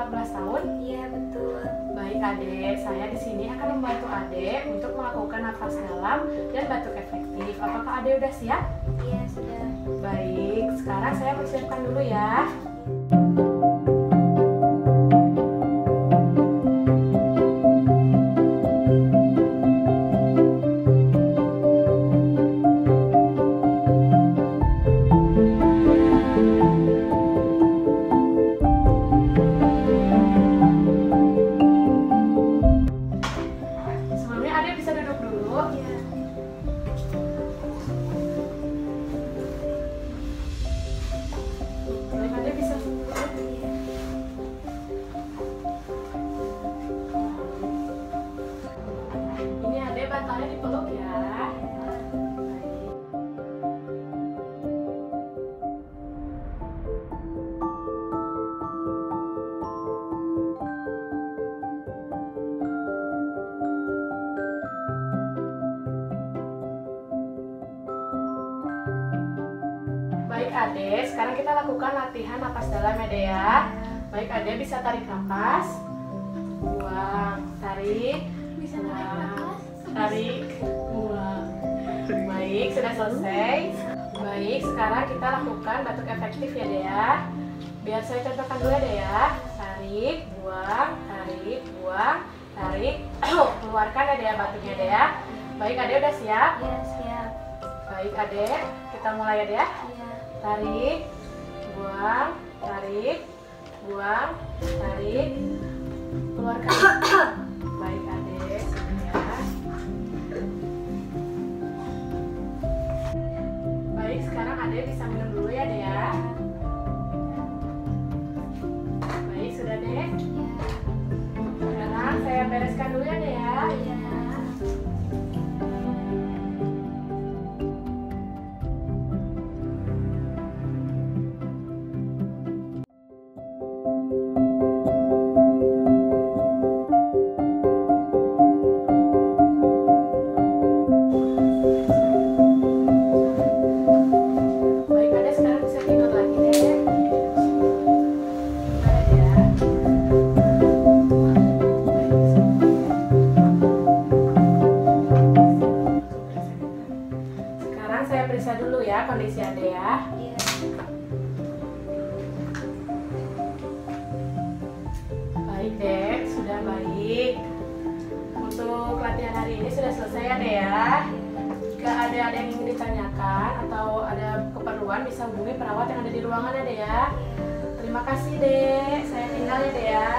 14 tahun? Iya, betul. Baik Adek, saya di sini akan membantu Adek untuk melakukan nafas dalam dan batuk efektif. Apakah Adek udah siap? Iya, sudah. Baik, sekarang saya persiapkan dulu ya. Sebelumnya Adek bisa duduk dulu. Iya. Sebelum Adek bisa duduk. Iya. Ini Adek bantalnya dipeluk ya. Baik Adek, sekarang kita lakukan latihan napas dalam ya Dek ya. Baik Adek bisa tarik napas. Buang, tarik. Bisa tarik Buang, nafas? tarik, buang. Baik, sudah selesai. Baik, sekarang kita lakukan batuk efektif ya Dek ya. Biar saya contohkan dulu ya Dek ya. Tarik, buang, tarik, keluarkan ya Dek ya batuknya Dek ya. Baik Adek udah siap? Iya, siap. Baik Adek, kita mulai ya Dek ya. Iya. Tarik, buang, tarik, keluarkan. Baik Adek, sini ya. Baik, sekarang Adek bisa minum dulu ya Dek ya. Baik, sudah Dek. Iya. Sekarang saya bereskan dulu ya Dek ya. Iya. Baik Adek, sekarang bisa tidur lagi Dek. Sebentar ya. Sekarang saya periksa dulu ya kondisi Adek ya. Iya. Baik Dek, sudah baik. Untuk latihan hari ini sudah selesai ya Dek ya. Jika ada yang ingin ditanyakan atau ada keperluan bisa hubungi perawat yang ada di ruangan ya Dek ya. Terima kasih Dek, saya tinggal ya Dek ya.